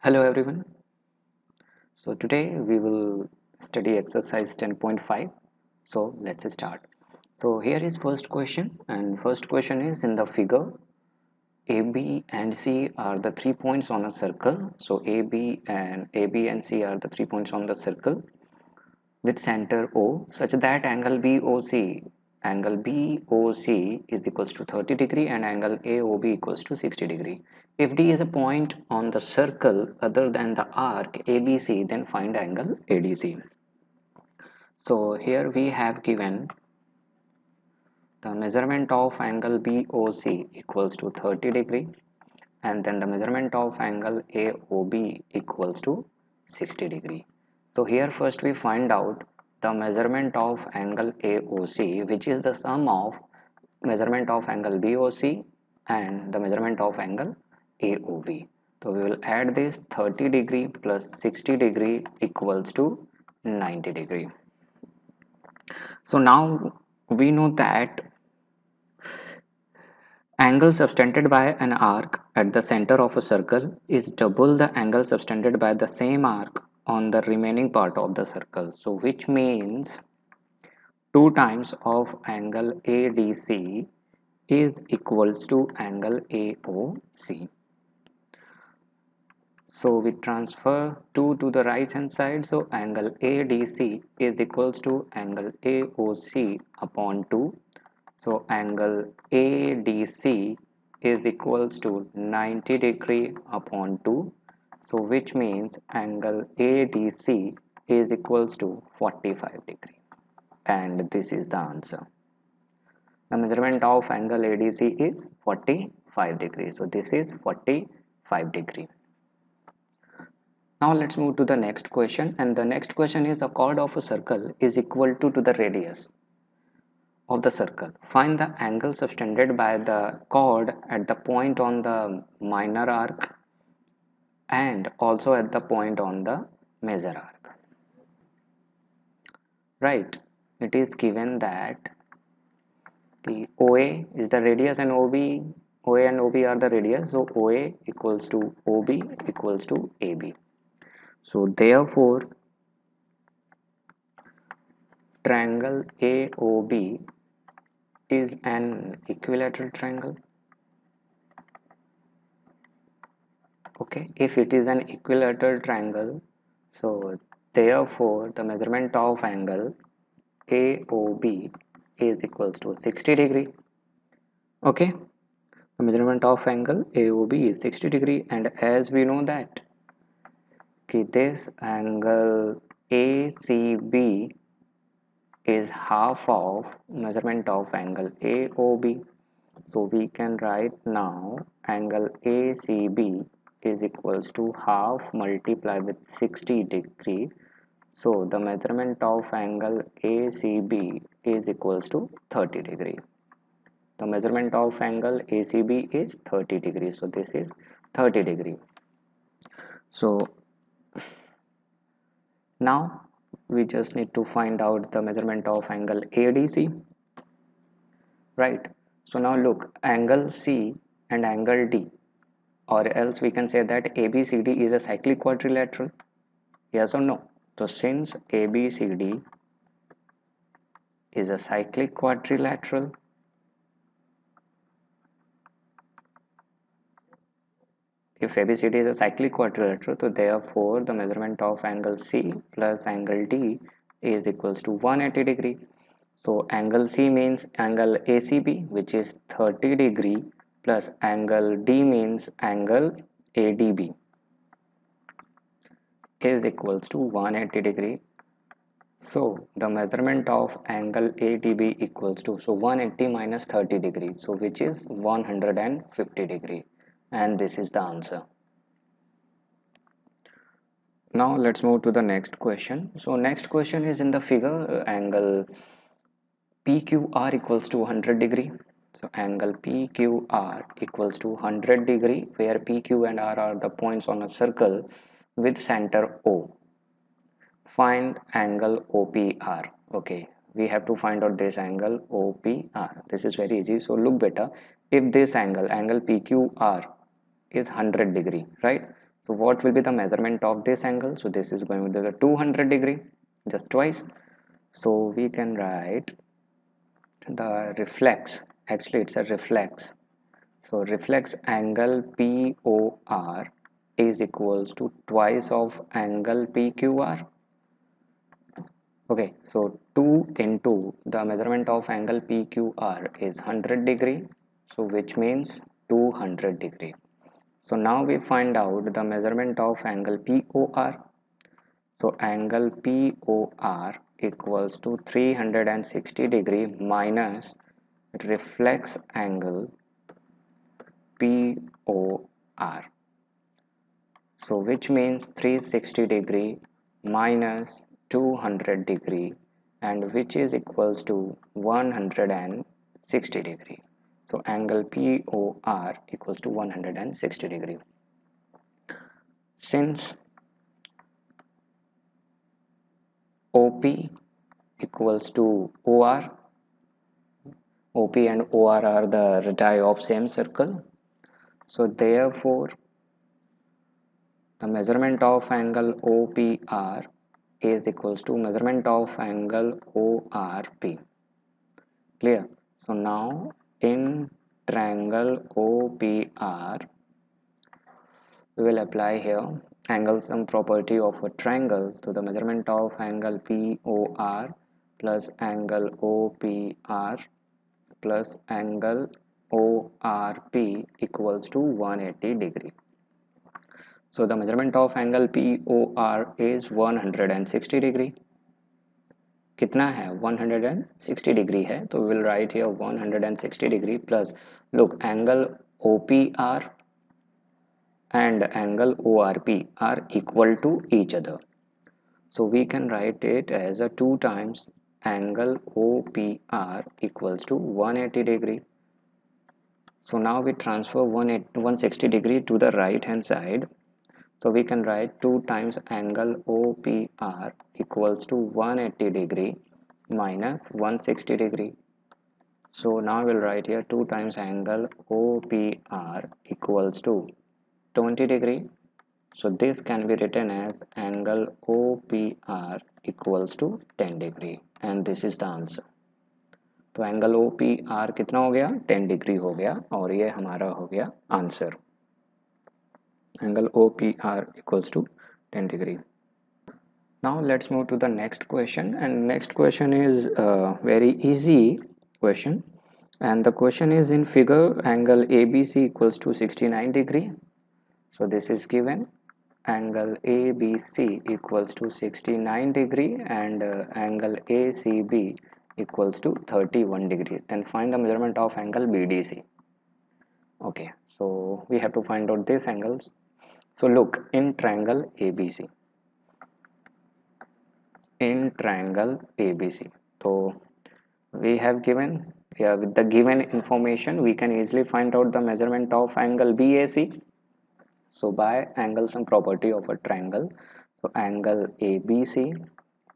Hello everyone. So today we will study exercise 10.5. So let's start. So here is first question, and first question is in the figure AB and C are the 3 points on a circle. So AB and C are the 3 points on the circle with center O such that angle BOC is equals to 30 degree and angle AOB equals to 60 degree. If D is a point on the circle other than the arc ABC, then find angle ADC. So here we have given the measurement of angle BOC equals to 30 degree, and then the measurement of angle AOB equals to 60 degree. So here first we find out the measurement of angle AOC, which is the sum of measurement of angle BOC and the measurement of angle AOB. So we will add this 30 degree plus 60 degree equals to 90 degree. So now we know that angle subtended by an arc at the center of a circle is double the angle subtended by the same arc on the remaining part of the circle. So which means 2 times of angle ADC is equals to angle AOC. So we transfer 2 to the right hand side. So angle ADC is equals to angle AOC upon 2. So angle ADC is equals to 90 degree upon 2. So which means angle ADC is equals to 45 degree. And this is the answer. The measurement of angle ADC is 45 degree. So this is 45 degree. Now let's move to the next question, and the next question is a chord of a circle is equal to the radius of the circle. Find the angle subtended by the chord at the point on the minor arc and also at the point on the major arc. Right, it is given that the OA is the radius and OA and OB are the radius, so OA equals to OB equals to AB. So therefore triangle AOB is an equilateral triangle. Okay, if it is an equilateral triangle, so therefore the measurement of angle AOB is equals to 60 degree. Okay, the measurement of angle AOB is 60 degree, and as we know that this angle ACB is half of measurement of angle AOB. So we can write now angle ACB is equals to half multiply with 60 degree. So the measurement of angle ACB is equals to 30 degree. The measurement of angle ACB is 30 degree. So this is 30 degree. So now we just need to find out the measurement of angle ADC. Right. So now look, angle C and angle D, or else we can say that ABCD is a cyclic quadrilateral. Yes or no? So since ABCD is a cyclic quadrilateral, if ABCD is a cyclic quadrilateral, so therefore the measurement of angle C plus angle D is equals to 180 degree. So angle C means angle ACB, which is 30 degree, plus angle D means angle ADB is equals to 180 degree. So the measurement of angle ADB equals to, so 180 minus 30 degree, so which is 150 degree, and this is the answer. Now let's move to the next question. So next question is in the figure, angle PQR equals to 100 degree. So angle PQR equals to 100 degree, where PQ and R are the points on a circle with center O. Find angle OPR. Okay, we have to find out this angle OPR. This is very easy. So look better. If this angle PQR is 100 degree, right? So what will be the measurement of this angle? So this is going to be the 200 degree, just twice. So we can write the reflex, actually it's a reflex. So reflex angle POR is equals to twice of angle PQR. Okay, so 2 into the measurement of angle PQR is 100 degree, so which means 200 degree. So now we find out the measurement of angle POR. So angle POR equals to 360 degree minus reflex angle POR. So which means 360 degree minus 200 degree, and which is equals to 160 degree. So angle POR equals to 160 degree. Since OP equals to OR, OP and OR are the radii of same circle. So therefore the measurement of angle OPR is equals to measurement of angle ORP. Clear? So now in triangle OPR we will apply here angle sum property of a triangle. So the measurement of angle POR plus angle OPR plus angle ORP equals to 180 degree. So the measurement of angle POR is 160 degree. कितना है 160 degree है, तो we will write here 160 degree plus look angle OPR and angle ORP are equal to each other. So we can write it as a 2 times angle OPR equals to 180 degree. So now we transfer 160 degree to the right hand side. So we can write 2 times angle OPR equals to 180 degree minus 160 degree. So now we'll write here 2 times angle OPR equals to 20 degree. So this can be written as angle OPR equals to 10 degree, and this is the answer. तो angle OPR कितना हो गया 10 degree हो गया, और ये हमारा हो गया answer. Angle OPR equals to 10 degree. Now let's move to the next question, and next question is a very easy question, and the question is in figure angle ABC equals to 69 degree. So this is given angle ABC equals to 69 degree and angle ACB equals to 31 degree. Then find the measurement of angle BDC. Okay, so we have to find out these angles. So look, in triangle ABC, so we have given, yeah, with the given information we can easily find out the measurement of angle BAC. So by angle sum property of a triangle, so angle ABC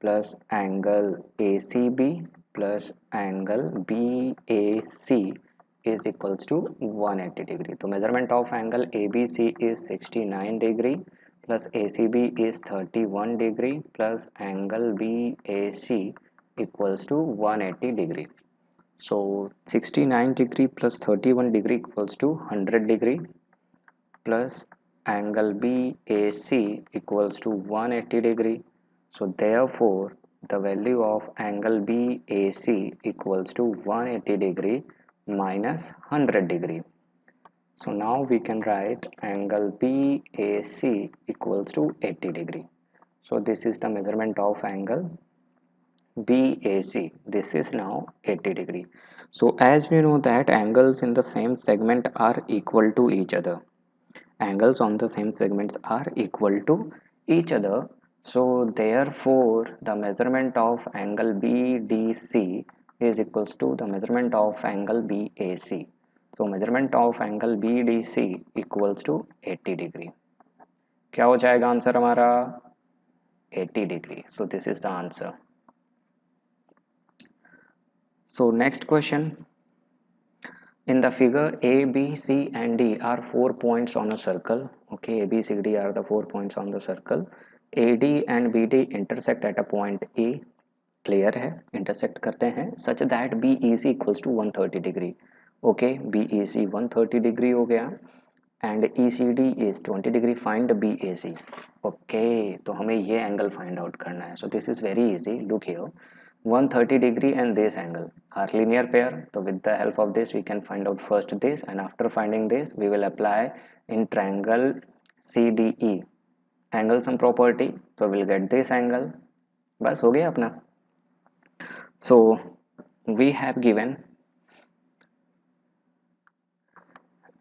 plus angle ACB plus angle BAC is equals to 180 degree. So measurement of angle ABC is 69 degree plus ACB is 31 degree plus angle BAC equals to 180 degree. So 69 degree plus 31 degree equals to 100 degree plus angle BAC equals to 180 degree. So therefore the value of angle BAC equals to 180 degree minus 100 degree. So now we can write angle BAC equals to 80 degree. So this is the measurement of angle BAC. This is now 80 degree. So as we know that angles in the same segment are equal to each other. Angles on the same segments are equal to each other. So therefore the measurement of angle BDC is equals to the measurement of angle BAC. So measurement of angle BDC equals to 80 degree. क्या हो जाएगा answer हमारा 80 degree. So this is the answer. So next question. In the figure A, B, C and D are 4 points on a circle Okay, ABCD are the 4 points on the circle. AD and BD intersect at a point A. Clear है, intersect करते हैं such that BEC equals to 130 degree. Okay, BEC 130 degree हो गया and ECD is 20 degree. Find BAC. Okay, तो हमें ये angle find out करना है. So this is very easy. Look here, 130 degree and this angle are linear pair. So with the help of this we can find out first this, and after finding this we will apply in triangle CDE angle sum property. So we'll get this angle. बस हो गया अपना. So we have given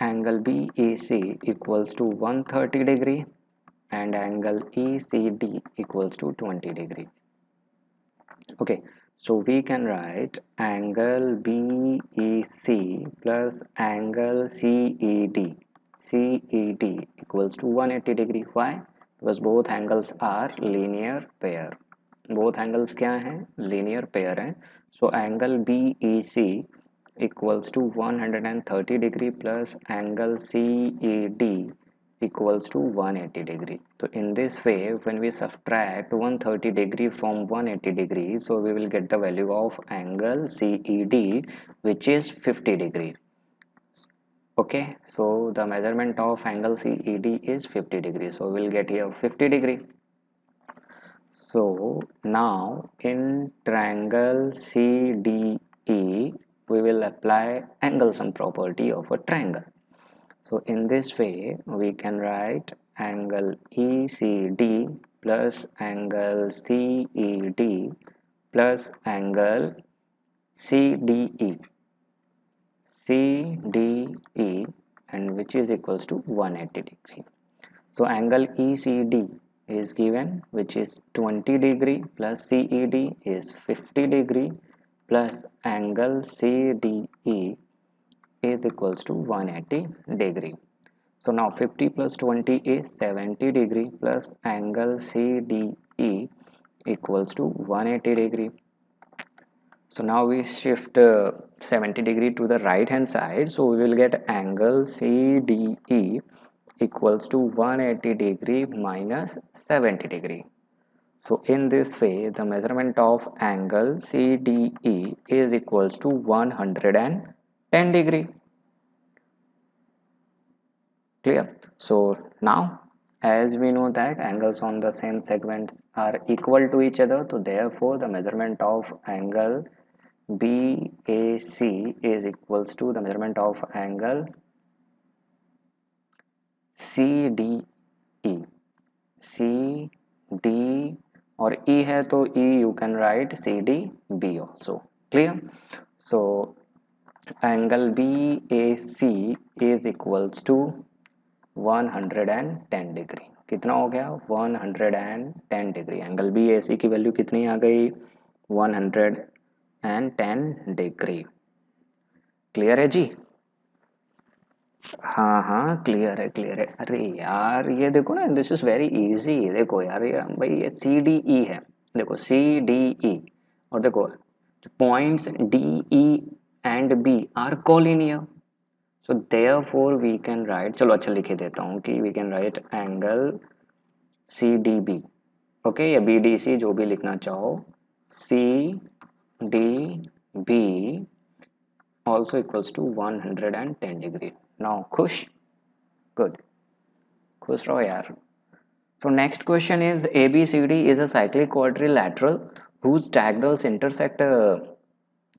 angle BAC equals to 130 degree and angle ECD equals to 20 degree. Okay, so we can write angle BEC plus angle CED. CED equals to 180 degree. Why? Because both angles are linear pair. Both angles क्या हैं? Linear pair हैं. So angle BEC equals to 130 degree plus angle CED equals to 180 degree. So in this way, when we subtract 130 degree from 180 degree, so we will get the value of angle CED, which is 50 degree. Okay, so the measurement of angle CED is 50 degree. So we'll get here 50 degree. So now in triangle CDE, we will apply angle sum property of a triangle. So in this way we can write angle ECD plus angle CED plus angle CDE and which is equals to 180 degree. So angle ECD is given, which is 20 degree plus CED is 50 degree plus angle CDE is equals to 180 degree. So now 50 plus 20 is 70 degree plus angle CDE equals to 180 degree. So now we shift 70 degree to the right hand side. So we will get angle CDE equals to 180 degree minus 70 degree. So in this way, the measurement of angle CDE is equals to 110 degree. Clear? So now as we know that angles on the same segments are equal to each other, so therefore the measurement of angle BAC is equals to the measurement of angle CDE. CD और E है तो E you can write CDB also. Clear? So angle BAC is equals to 110 degree. कितना हो गया? 110 degree. Angle BAC की value कितनी आ गई? 110 degree. Clear है जी? हाँ हाँ क्लियर है क्लियर है. अरे यार ये देखो ना, दिस इज वेरी इजी. देखो यार ये भाई ये CDE है. देखो CDE और देखो points DE and B are collinear. So therefore we can write, चलो अच्छा लिखे देता हूँ कि we can write angle CDB. Okay, या BDC जो भी लिखना चाहो. CDB also equals to 110 degree. Now खुश? Good. खुश रहो यार. So next question is ABCD is a cyclic quadrilateral whose diagonals intersect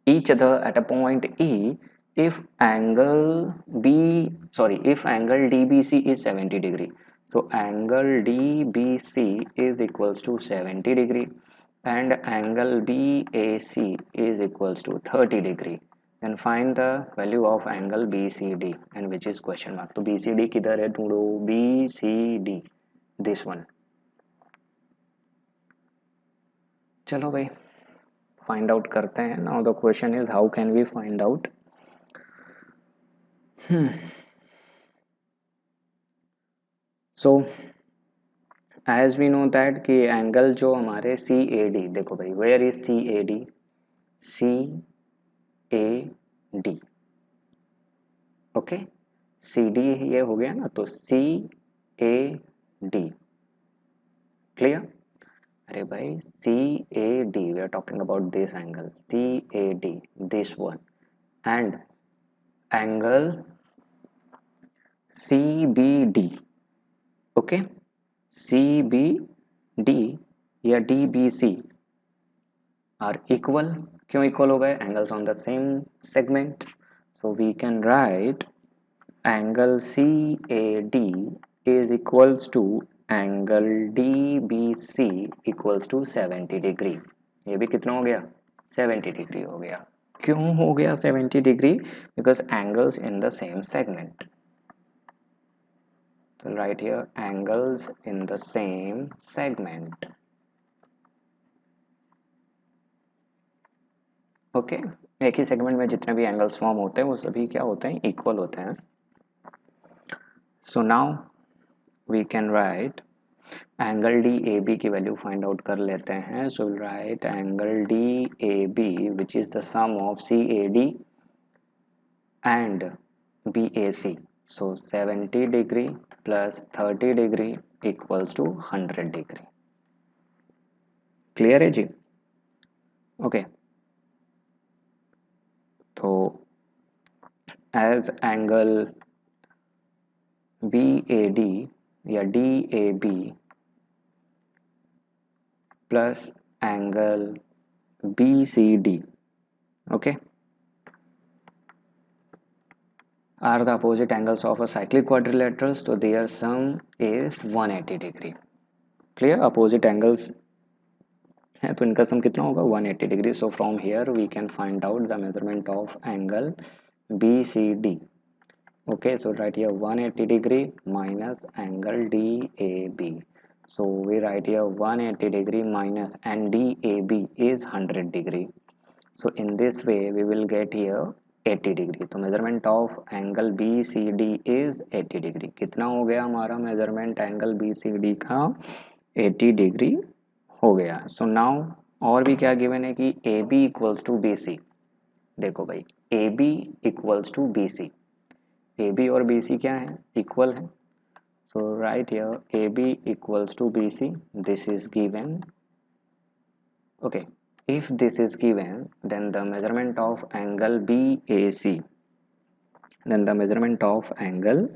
each other at a point E if angle DBC is 70 degree. So angle DBC is equals to 70 degree and angle BAC is equals to 30 degree. Then find the value of angle BCD, and which is question mark. तो BCD किधर है ढूंढो? BCD, this one. चलो भाई find out करते हैं. Now the question is how can we find out? So as we know that कि angle जो हमारे CAD, देखो भाई where is CAD? CAD. Okay, CD ये हो गया ना, तो CAD ए डी. क्लियर? अरे भाई C A D, we are talking about this angle C A D, this one, and angle C B D. Okay, C B D या D B C are equal. क्यों equal हो गए? Angles on the same segment. So we can write angle C A D is equals to angle DBC equals to 70 degree. ये भी कितना हो गया? 70 degree हो गया. क्यों हो गया 70 degree? Because angles in the same segment. तो right here angles in the same segment. Okay, एक ही सेगमेंट में जितने भी एंगल्स फॉर्म होते हैं वो सभी क्या होते हैं? इक्वल होते हैं. So now we can write angle D A B की वैल्यू फाइंड आउट कर लेते हैं. So write angle D A B which is the sum of C A D and B A C. So 70 degree plus 30 degree equals to 100 degree. Clear है जी? Okay, तो as angle B A D या D A B plus angle B C D, okay, are the opposite angles of a cyclic quadrilateral, so their sum is 180 degree. Clear? Opposite angles है तो इनका सम कितना होगा? 180 degree. So from here we can find out the measurement of angle B C D. Okay, so write here 180 degree minus angle DAB. So we write here 180 degree minus, and DAB is 100 degree. So in this way we will get here 80 degree. तो measurement of angle BCD is 80 degree. कितना हो गया हमारा measurement angle BCD का? 80 degree हो गया. So now और भी क्या given है कि AB equals to BC. देखो भाई AB equals to BC. A B और बी सी क्या है? इक्वल है. So right here A B equals to B C. This is given. Okay, if this is given then the measurement of angle B A C, then the measurement of angle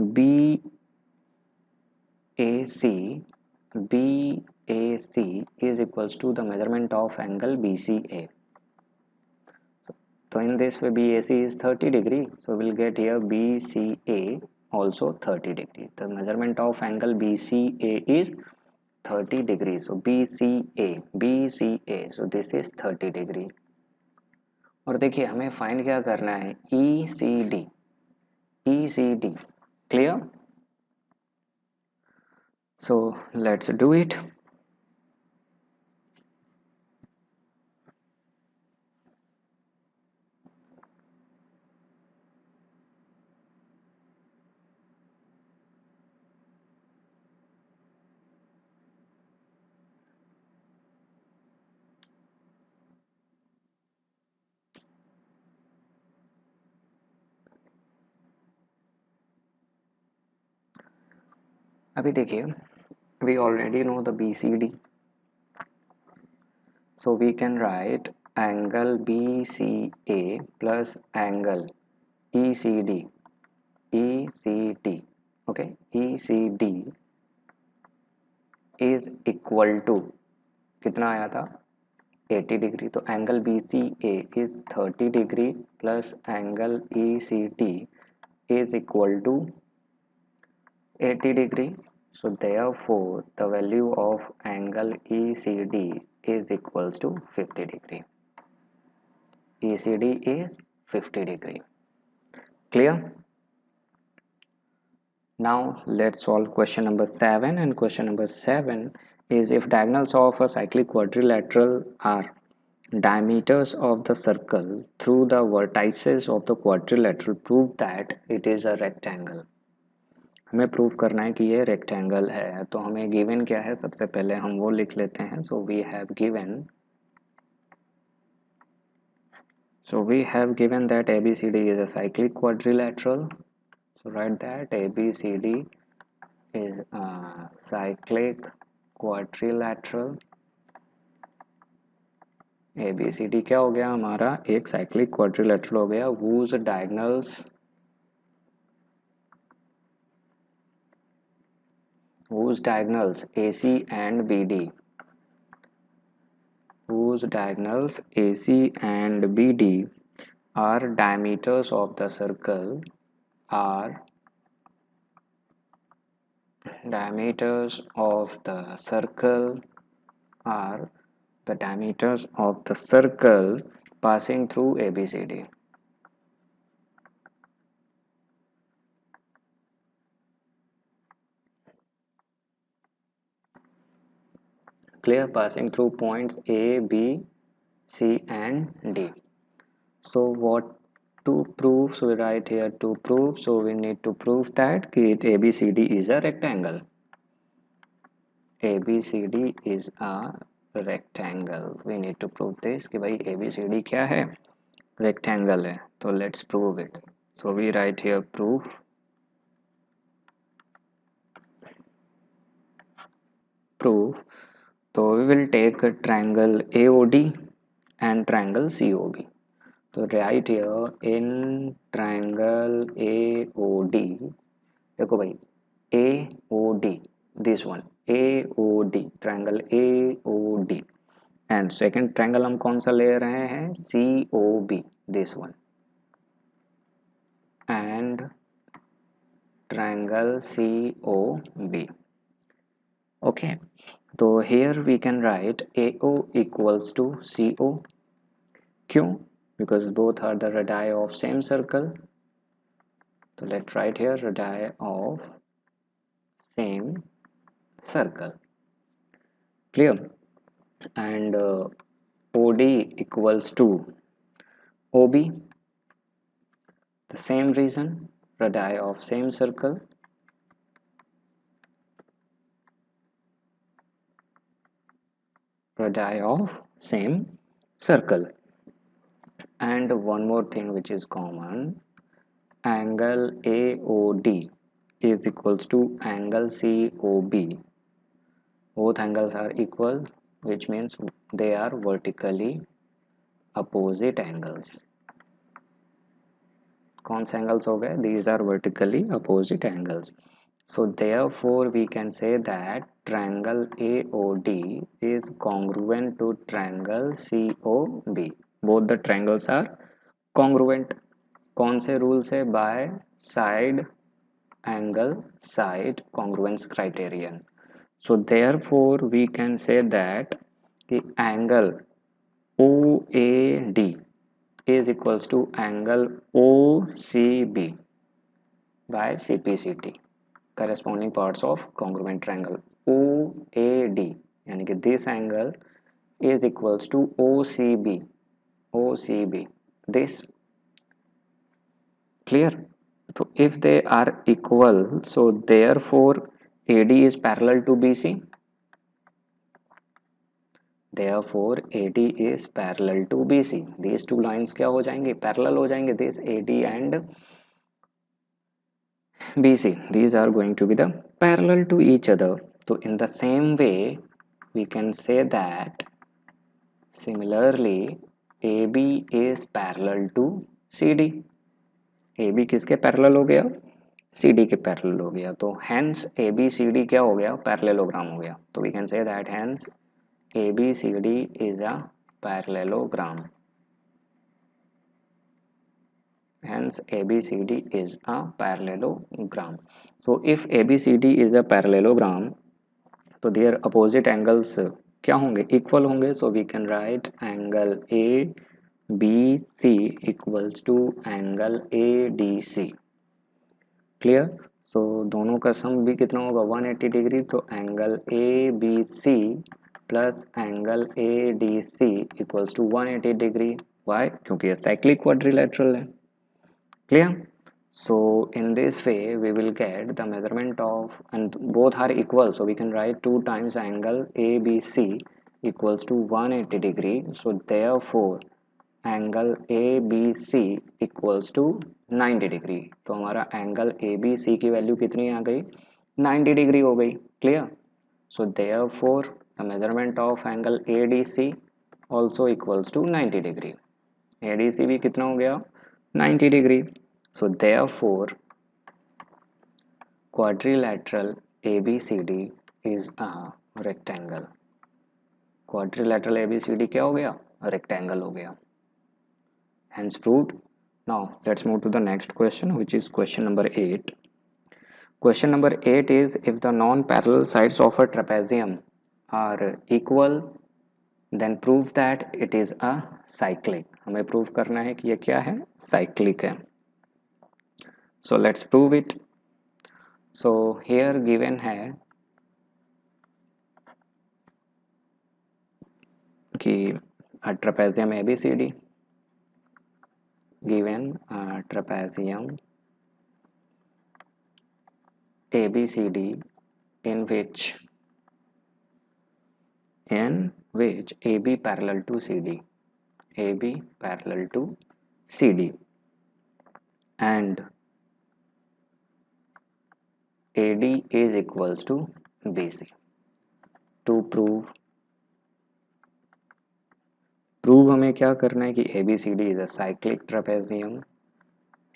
B A C is equals to the measurement of angle BCA. So in this way BAC is 30 degree, so we'll get here BCA also 30 degree. The measurement of angle BCA is 30 degree. So BCA, so this is 30 degree. और देखिए हमें find क्या करना है? ECD. Clear? So let's do it. अभी देखिए we already know the BCD, so we can write angle BCA plus angle ECD. Okay, ECD is equal to कितना आया था? 80 डिग्री. तो angle BCA is 30 degree plus angle ECD is equal to 80 degree. So therefore the value of angle ECD is equals to 50 degree. ECD is 50 degree. Clear? Now let's solve question number 7, and question number 7 is if diagonals of a cyclic quadrilateral are diameters of the circle through the vertices of the quadrilateral, prove that it is a rectangle. हमें prove करना है कि ये rectangle है. तो हमें given क्या है? सबसे पहले हम वो लिख लेते हैं. So we have given that ABCD is a cyclic quadrilateral. So write that ABCD is a cyclic quadrilateral. ABCD क्या हो गया हमारा, एक cyclic quadrilateral हो गया whose diagonals AC and BD, whose diagonals AC and BD are diameters of the circle, are diameters of the circle, are the diameters of the circle passing through ABCD. Clear? Passing through points A, B, C and D. So what to prove? So we write here to prove. So we need to prove that ABCD is a rectangle. ABCD is a rectangle. We need to prove this कि भाई ABCD क्या है, rectangle है. So let's prove it. So we write here proof. So we will take a triangle AOD and triangle COB. So right here in triangle AOD, देखो भाई AOD, this one AOD, triangle AOD, and second triangle हम कौन सा ले रहे हैं, COB, this one, and triangle COB. Okay, so here we can write AO equals to CO. क्यों? Because both are the radii of same circle. So let's write here radii of same circle. Clear? And OD equals to OB. The same reason, radii of same circle. Radii of same circle. And one more thing which is common, angle AOD is equals to angle COB. Both angles are equal, which means they are vertically opposite angles. कौन से angles हो गए? These are vertically opposite angles. So therefore we can say that triangle AOD is congruent to triangle COB. Both the triangles are congruent. कौन से rule से? By side angle side congruence criterion. So therefore we can say that the angle OAD is equals to angle OCB by CPCT, corresponding parts of congruent triangle. OAD यानी कि this angle is equals to OCB, this. Clear? So if they are equal, so therefore AD is parallel to BC. Therefore AD is parallel to BC. These two lines क्या हो जाएंगे? Parallel हो जाएंगे. This AD and BC, these are going to be the parallel to each other. So in the same way we can say that similarly AB is parallel to CD. AB किसके parallel हो गया? CD के parallel हो गया. तो hence ABCD क्या हो गया? Parallelogram हो गया. तो we can say that hence ABCD is a parallelogram. Hence ABCD is a parallelogram. So if ABCD is a parallelogram, तो their opposite angles क्या होंगे? Equal होंगे. So we can write angle ABC equals to angle ADC. Clear? So दोनों का सम भी कितना होगा? 180 degree. तो angle ABC plus angle ADC equals to 180 degree. Why? क्योंकि ये साइक्लिक क्वाड्रिलेटरल है. Clear? So in this way we will get the measurement of, and both are equal, so we can write 2 times angle ABC equals to 180 degree. So therefore angle ABC equals to 90 degree. तो हमारा angle ABC की value कितनी आ गई? 90 degree हो गई. Clear. So therefore the measurement of angle ADC also equals to 90 degree. ADC भी कितना हो गया 90 degree. So therefore quadrilateral ABCD is a rectangle. Quadrilateral ABCD क्या हो गया rectangle हो गया. Hence proved. Now let's move to the next question, which is question number 8. Question number 8 is, if the non-parallel sides of a trapezium are equal, then prove that it is a cyclic. हमें prove करना है कि ये क्या है cyclic है. So let's prove it. So here given है कि a trapezium ABCD, given a trapezium ABCD in which AB parallel to CD, AB parallel to CD, and AD is equals to BC. To prove हमें क्या करना है कि ABCD is a cyclic trapezium.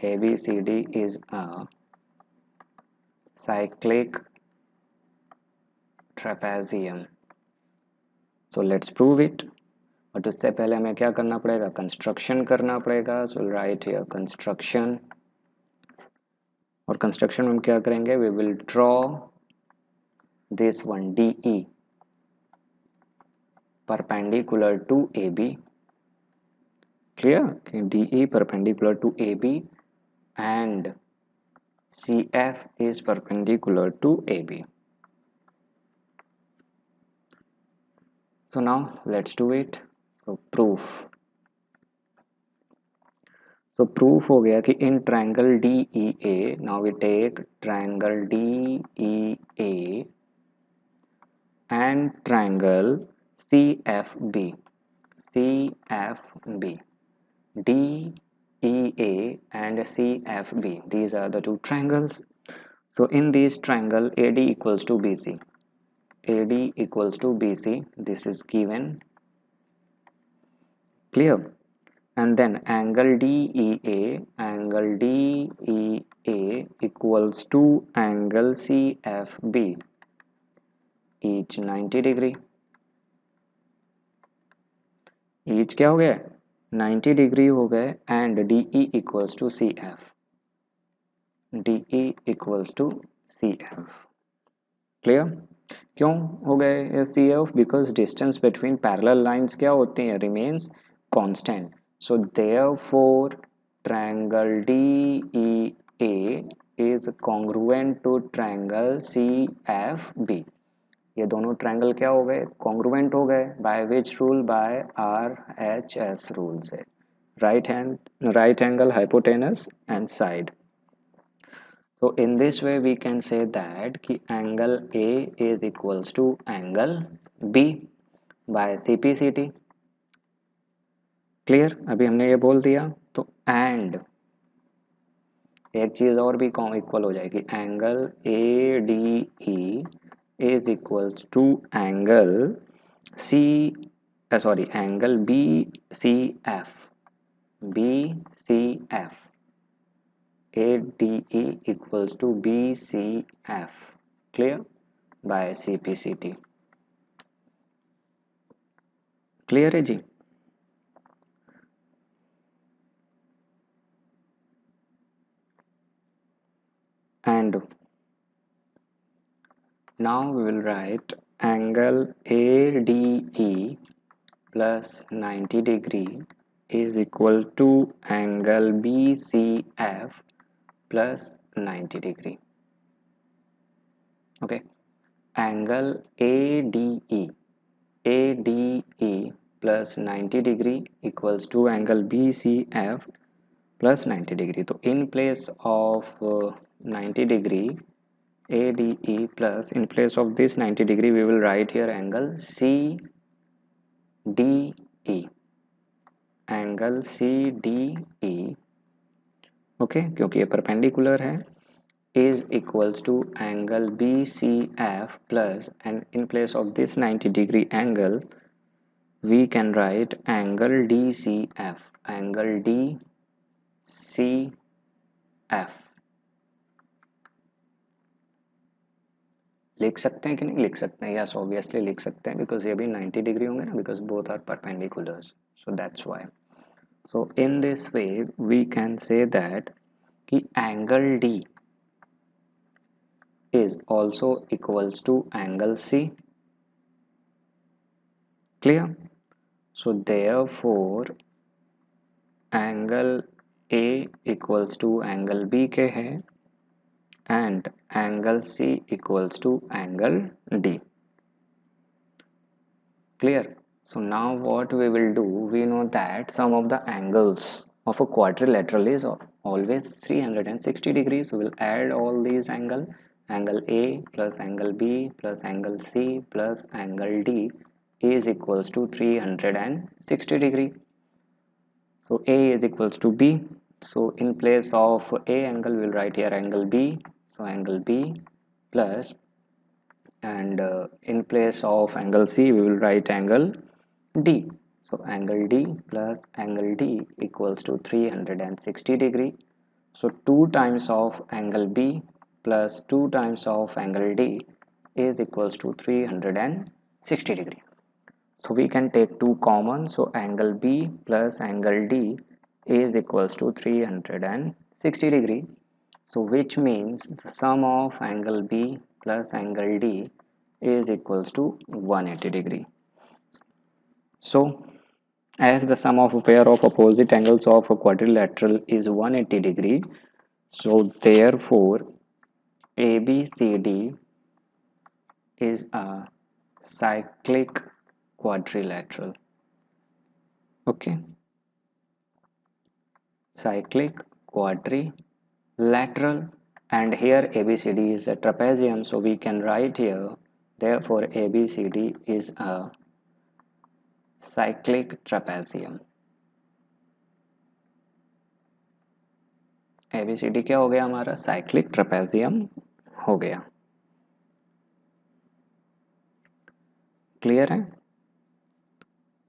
ABCD is a cyclic trapezium. So let's prove it. But उससे पहले हमें क्या करना पड़ेगा कंस्ट्रक्शन करना पड़ेगा. So right here construction. और कंस्ट्रक्शन में हम क्या करेंगे we will draw this one DE perpendicular to AB. Clear. DE perpendicular to AB and CF is perpendicular to AB. So now let's do it. So proof. So proof हो गया कि in triangle DEA, now we take triangle DEA and triangle CFB. DEA and CFB, these are the two triangles. So in this triangle AD equals to BC. AD equals to BC, this is given. Clear. And then angle DEA equals to angle CFB, each 90 degree. each क्या हो गया 90 degree हो गए. And DE equals to CF. DE equals to CF. Clear. क्यों हो गए CF? Because distance between parallel lines क्या होती हैं remains constant. So therefore triangle DEA is congruent to triangle CFB. ये दोनों ट्रायंगल क्या हो गए कॉन्ग्रुएंट हो गए. By which rule? By RHS rule से. Right angle hypotenuse and side. So in this way we can say that कि angle A is equals to angle B by CPCT. Clear. अभी हमने ये बोल दिया. तो एंड एक चीज और भी इक्वल हो जाएगी. Angle ADE is equals to angle angle BCF. ADE equals to BCF. Clear? By CPCT. Clear है जी. And now we will write angle ADE plus 90 degree is equal to angle BCF plus 90 degree. Okay. Angle ADE plus 90 degree equals to angle BCF plus 90 degree. So in place of 90 degree ADE plus, in place of this 90 degree we will write here angle CDE. Angle CDE. Okay. क्योंकि ये perpendicular है is equals to angle BCF plus, and in place of this 90-degree angle we can write angle DCF, angle DCF. लिख सकते हैं कि नहीं लिख सकते हैं? यस ऑब्वियसली लिख सकते हैं, बिकॉज ये भी 90 डिग्री होंगे ना, because both are perpendiculars, so that's why. So in this way we can say that कि angle D is also equals to angle C. Clear? So therefore angle A equals to angle B के है and angle C equals to angle D. Clear? So now what we will do, we know that sum of the angles of a quadrilateral is always 360 degrees. So we'll add all these angles, angle A plus angle B plus angle C plus angle D is equals to 360 degree. So A is equals to B. So in place of A angle we'll write here angle B. So angle B plus, and in place of angle C we will write angle D. So angle D plus angle D equals to 360 degree. So 2 times of angle B plus 2 times of angle D is equals to 360 degree. So we can take 2 common. So angle B plus angle D is equals to 360 degree. So which means the sum of angle B plus angle D is equals to 180 degree. So as the sum of a pair of opposite angles of a quadrilateral is 180 degree, so therefore ABCD is a cyclic quadrilateral. Okay, cyclic quadrilateral, and here ABCD is a trapezium, so we can write here therefore ABCD is a cyclic trapezium. ABCD क्या हो गया हमारा? Cyclic trapezium हो गया. Clear है?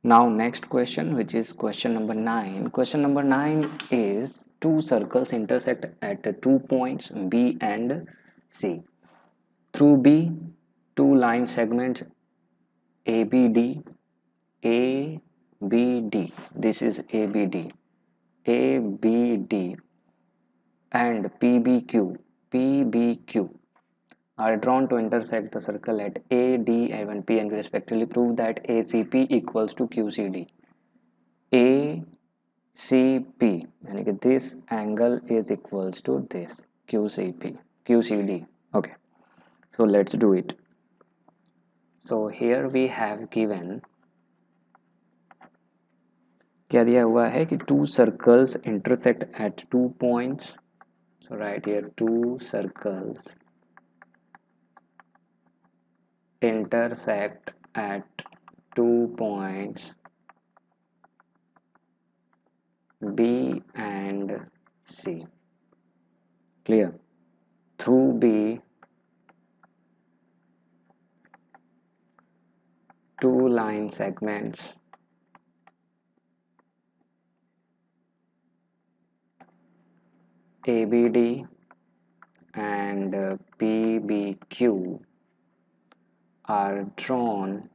Now next question, which is question number 9. Question number 9 is two circles intersect at 2 points B and C. Through B, two line segments ABD, ABD, this is ABD, ABD and PBQ are drawn to intersect the circle at A, D, and P and respectively prove that ACP equals to QCD. ACP यानी कि this angle is equals to this QCD. Okay, so let's do it. So here we have given, क्या दिया हुआ है कि two circles intersect at 2 points. So right here 2 circles intersect at 2 points B and C. Clear? Through B, two line segments ABD and PBQ are drawn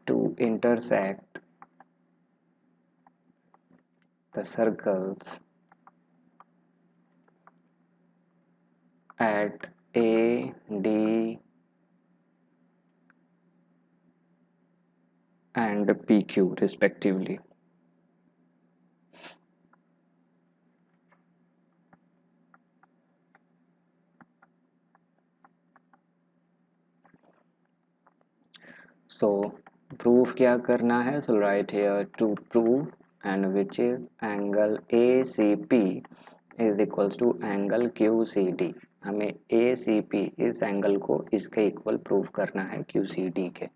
to intersect the circles at A, D and PQ respectively. So proof क्या करना है? So write here to prove, and which is angle ACP is equals to angle QCD. हमें ACP इस angle को इसके equal prove करना है QCD के.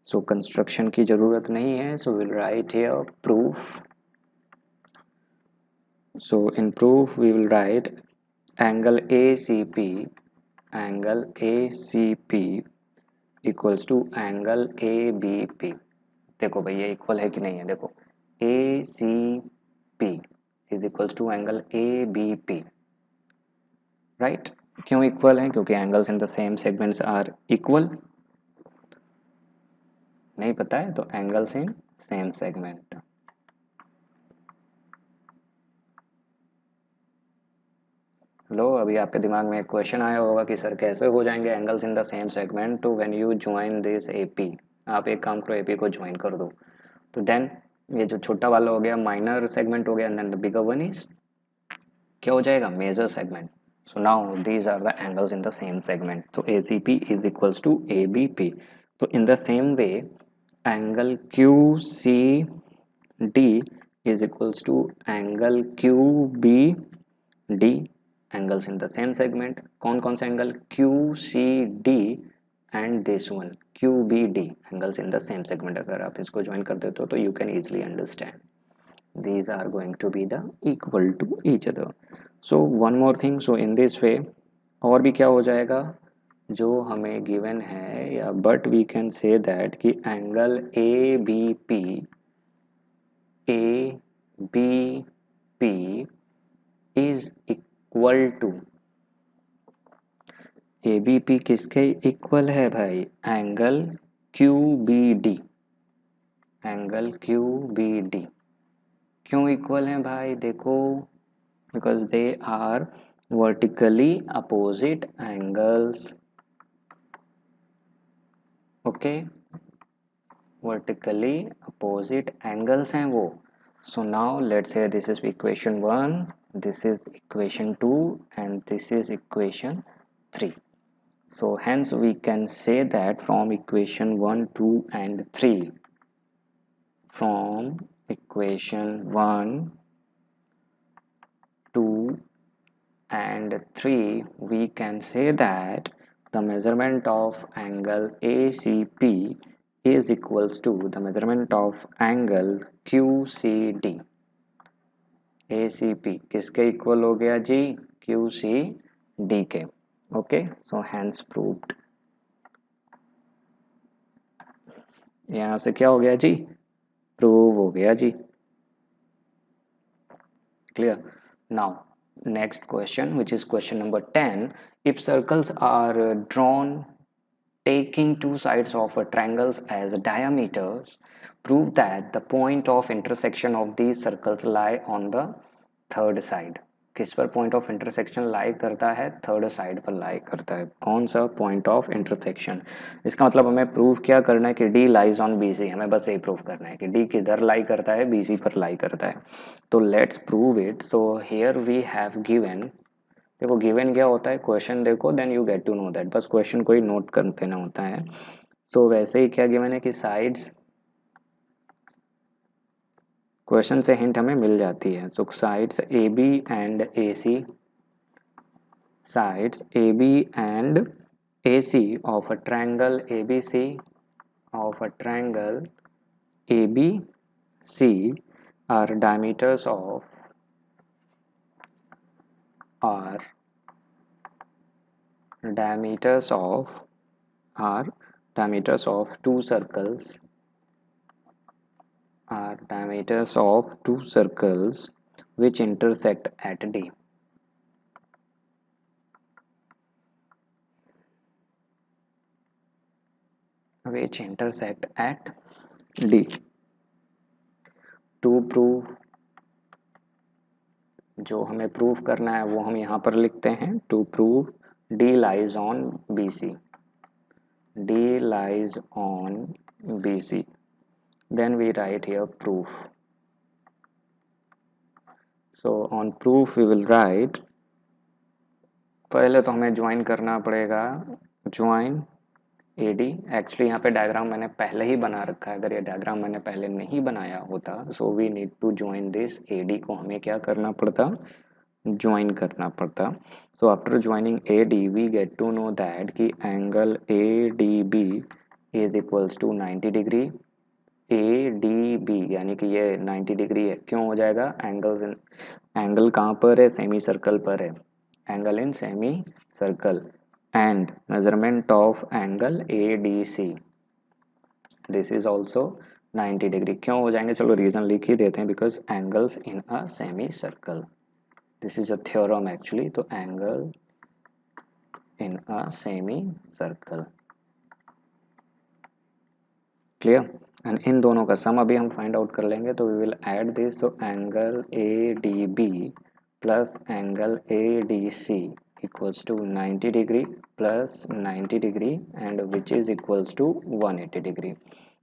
So कंस्ट्रक्शन की ज़रूरत नहीं है. So we'll write here proof So in proof we will write angle ACP, angle ACP equals to angle ABP. देखो भाई ये इक्वल है कि नहीं है, देखो ACP is equals to angle ABP, right? क्यों इक्वल है? क्योंकि angles in the same segments are equal. नहीं पता है तो एंगल्स इन सेम सेगमेंट। लो अभी आपके दिमाग में एक क्वेश्चन आया होगा कि सर कैसे हो जाएंगे angles in the same segment, तो when you join this AP, आप एक काम करो एपी को ज्वाइन कर दो, तो देन ये जो छोटा वाला हो गया माइनर सेगमेंट हो गया, and then the bigger one is क्या हो जाएगा? Major segment. So now these are the angles in the same segment, तो A C P is equals to A B P. तो in the same way angle Q C D is equals to angle Q B D, angles in the same segment. कौन कौन से angle? Q C D and this one Q B D, angles in the same segment. अगर आप इसको join कर देते हो तो you can easily understand these are going to be the equal to each other. So one more thing, so in this way और भी क्या हो जाएगा जो हमें गिवन है, या but we can say that कि angle A B P, A B P is equal to, A B P किसके इक्वल है भाई? Angle Q B D, angle Q B D. क्यों इक्वल है भाई? देखो because they are vertically opposite angles, okay, vertically opposite angles हैं वो। So now let's say this is equation 1, this is equation 2 and this is equation 3. So hence we can say that from equation 1, 2 and 3, from equation 1, 2 and 3, we can say that the measurement of angle ACP is equals to the measurement of angle QCD. ACP किसके equal हो गया जी? QCD के। Okay, so hence proved. यहाँ से क्या हो गया जी? प्रूव हो गया जी। Clear? Now next question, which is question number 10. If circles are drawn taking two sides of a triangles as diameters, prove that the point of intersection of these circles lie on the third side. किस पर point of intersection लाई करता है? Third side पर लाई करता है। कौन सा point of intersection? इसका मतलब हमें प्रूव क्या करना है कि D lies on B C. हमें बस ये प्रूव करना है कि डी किधर लाई करता है? बी सी पर लाई करता है। तो let's prove it. So here we have given, देखो गिवन क्या होता है, क्वेश्चन देखो then you get to know that, बस क्वेश्चन को ही नोट कर देना होता है। तो वैसे ही क्या गिवन है कि साइड्स, क्वेश्चन से हिंट हमें मिल जाती है। तो sides A B and A C, sides A B and A C of a triangle A B C, of a triangle A B C are diameters of, are diameters of, are diameters of two circles, are diameters of two circles which intersect at D. Which intersect at D. To prove, जो हमें prove करना है वो हम यहाँ पर लिखते हैं। To prove D lies on BC, D lies on BC, then we write here proof. So on proof we will write, पहले तो हमें ज्वाइन करना पड़ेगा, ज्वाइन ए डी। एक्चुअली यहाँ पे डायग्राम मैंने पहले ही बना रखा है, अगर ये डायग्राम मैंने पहले नहीं बनाया होता, so we need to join this A D को हमें क्या करना पड़ता? ज्वाइन करना पड़ता। So after joining A D we get to know that कि angle A D B is equals to 90 degree, A D B, यानी कि ये 90 डिग्री है। क्यों हो जाएगा? एंगल कहाँ पर है? सेमी सर्कल पर है। Angle in semicircle and measurement of angle A D C, this is also 90 degree. क्यों हो जाएंगे? चलो रीजन लिख ही देते हैं, because angles in a semicircle, this is a theorem actually. तो angle in a semicircle, clear. And इन दोनों का सम अभी हम फाइंड आउट कर लेंगे, तो वी विल ऐड दिस। तो angle A D B plus angle A D C equals to 90 degree plus 90 degree, and which is equals to 180 degree.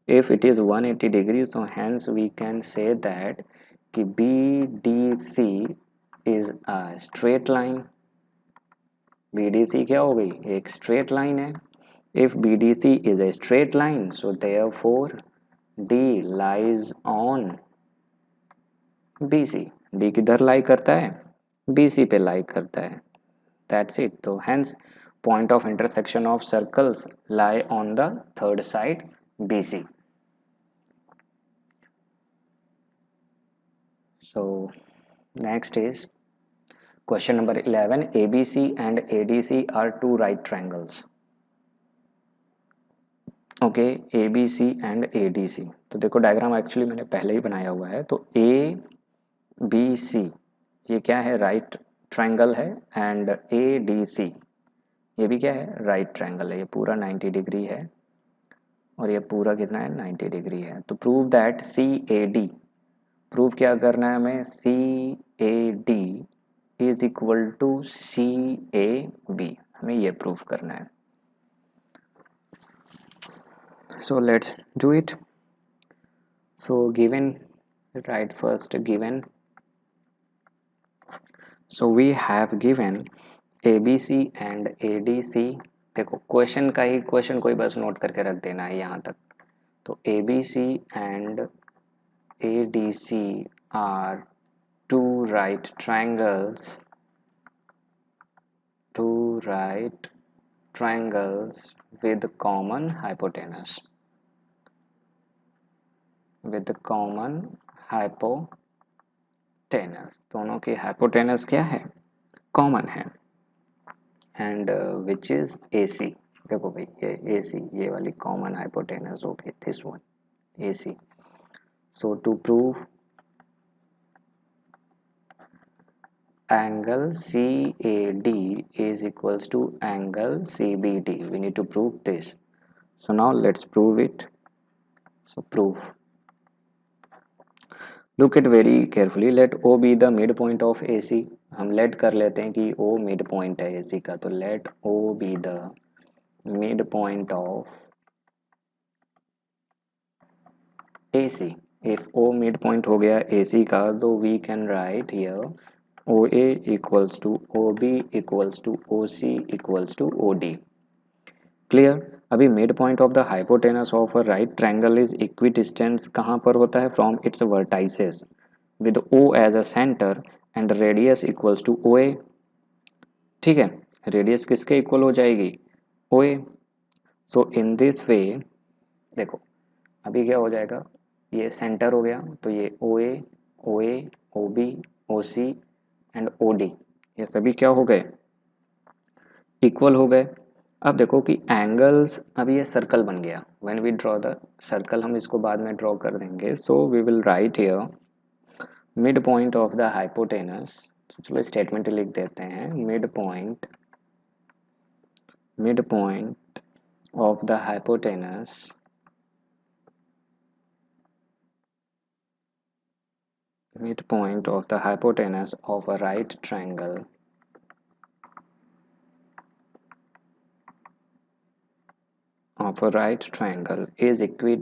If it is 180 degree, so hence we can say that कि BDC is a straight line। BDC क्या हो गई? एक straight line है। If BDC is a straight line, so therefore D lies on BC। D किधर लाई करता है? BC पे लाई करता है। That's it। तो hence point of intersection of circles lie on the third side BC। So next is question number 11। ABC and ADC are two right triangles। Okay, ABC and ADC। तो देखो diagram actually मैंने पहले ही बनाया हुआ है। तो ABC ये क्या है? राइट ट्रायंगल है। एंड ADC ये भी क्या है? राइट ट्रायंगल है। ये पूरा 90 डिग्री है और ये पूरा कितना है? 90 डिग्री है। तो प्रूव दैट CAD, प्रूव क्या करना है हमें? CAD is equal to CAB, हमें ये प्रूव करना है। So let's do it। So given, right, first given, so we have given ABC and ADC। देखो क्वेश्चन का ही क्वेश्चन कोई बस नोट करके रख देना है यहाँ तक। तो ABC and ADC are two right triangles, two right triangles with common hypotenuse, with common hypotenuse। दोनों की hypotenuse क्या है? कॉमन है। And which is AC। देखो भाई ये AC, ये वाली कॉमन हाइपोटेनस हो गई, दिस वन AC। सो टू प्रूव angle CAD is equals to angle CBD, we need to prove this। so now let's prove it। so proof, look at very carefully, let O be the midpoint of AC। हम late कर लेते हैं कि O mid point है AC का। तो late O be the midpoint of AC। if O midpoint हो गया AC का, तो we can write here OA equals to OB equals to OC equals to OD। Clear. अभी midpoint of the hypotenuse of a right triangle is equidistance कहाँ पर होता है? From its vertices with O as a centre and radius equals to OA। ठीक है, radius किसके equal हो जाएगी? OA। सो इन दिस वे देखो अभी क्या हो जाएगा? ये सेंटर हो गया, तो ये OA, OA, OB, OC and OD ये सभी क्या हो गए? इक्वल हो गए। अब देखो कि एंगल्स, अभी ये सर्कल बन गया। When we draw the circle, हम इसको बाद में ड्रॉ कर देंगे। So we will write here midpoint of the hypotenuse. चलो स्टेटमेंट लिख देते हैं। Midpoint of the hypotenuse, midpoint of the hypotenuse of a right triangle is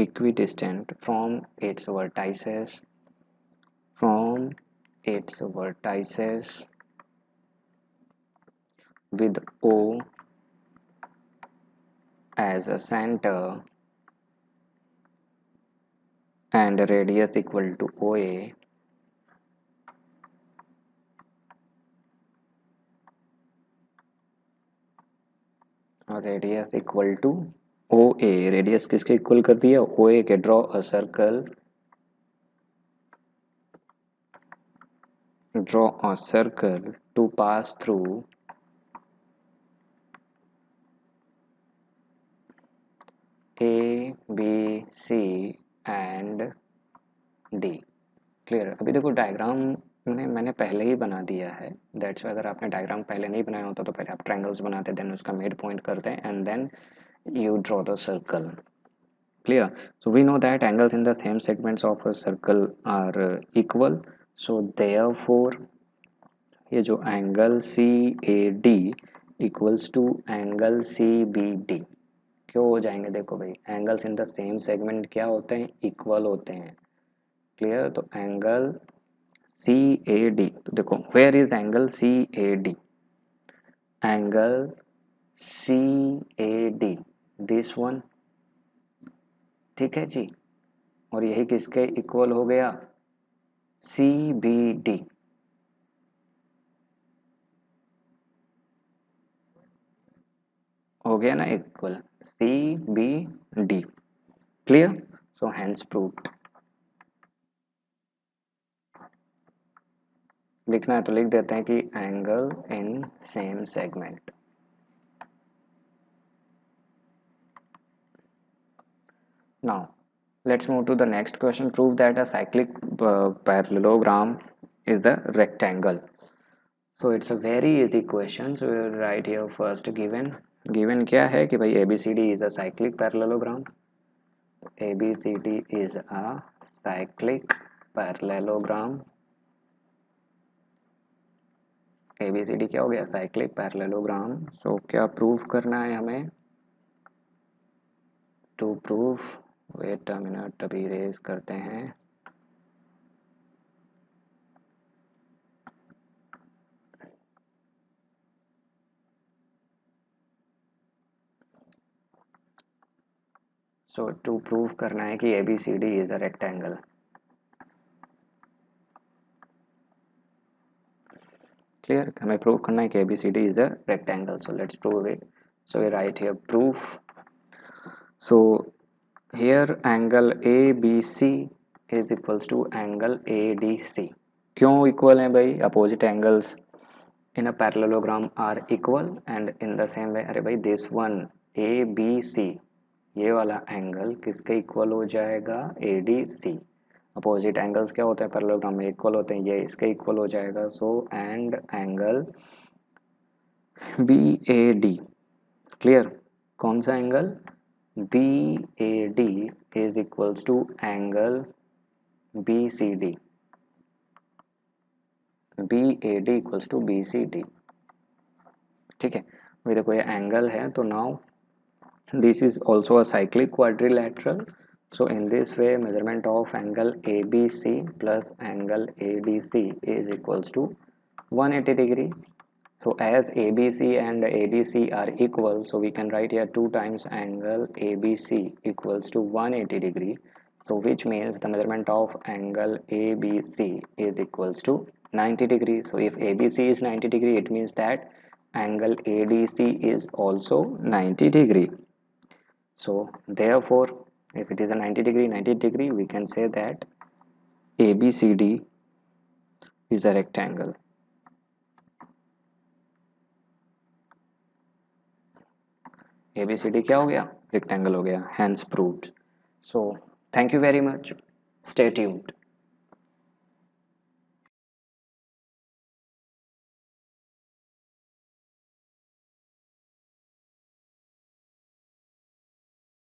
equidistant from its vertices with O as a center and radius equal to OA, और radius equal two O ए, radius किसके equal कर दिया, ओ ए के। Draw a circle, draw a circle to pass through A, B, C and D। Clear. अभी देखो diagram मैंने पहले ही बना दिया है, दैट्स वाई अगर आपने डायग्राम पहले नहीं बनाया होता तो पहले आप ट्रायंगल्स बनाते, देन उसका मिड पॉइंट करते and then you draw the circle। clear। so we know that angles in the same segments of a circle are equal, so therefore ये जो angle C A D equals to angle C B D क्यों हो जाएंगे, देखो भाई angles in the same segment क्या होते हैं, इक्वल होते हैं। क्लियर। तो एंगल सी ए डी, तो देखो where is angle C A D, angle C A D this one, ठीक है जी। और यही किसके इक्वल हो गया, सी बी डी। हो गया ना equal, C B D. Clear. So hence proved. लिखना है तो लिख देते हैं कि angle in same segment. Now let's move to the next question। prove that a cyclic parallelogram is a rectangle। so it's a very easy question, so we'll write here first given क्या है कि भाई ABCD is a cyclic parallelogram। ABCD is a cyclic parallelogram। ABCD क्या हो गया, cyclic parallelogram। so क्या prove करना है हमें, to prove, wait a minute अभी रेज करते हैं। सो टू प्रूव करना है कि ABCD is a rectangle. Clear. हमें प्रूव करना है कि ABCD is a rectangle. So let's prove it. So we write here proof. So here angle ABC is equals to angle ADC। क्यों equal है भाई, opposite angles in a parallelogram are equal and in the same वे, अरे भाई this one ABC, ये वाला angle किसके equal हो जाएगा, ADC। अपोजिट एंगल्स क्या होते हैं पैरेललोग्राम में, इक्वल होते हैं, ये इसके इक्वल हो जाएगा। So and angle BAD, clear. कौन सा angle, BAD is equals to angle BCD। BAD equals to BCD, ठीक है। अभी देखो ये एंगल है, तो now this is also a cyclic quadrilateral। so in this way measurement of angle ABC plus angle ADC is equals to 180 degree। so as ABC and ADC are equal, so we can write here 2 times angle ABC equals to 180 degree। so which means the measurement of angle ABC is equals to 90 degree। so if ABC is 90 degree, it means that angle ADC is also 90 degree। so therefore if it is a 90 degree we can say that ABCD is a rectangle। ABCD क्या हो गया, rectangle हो गया, hence proved। so thank you very much, stay tuned।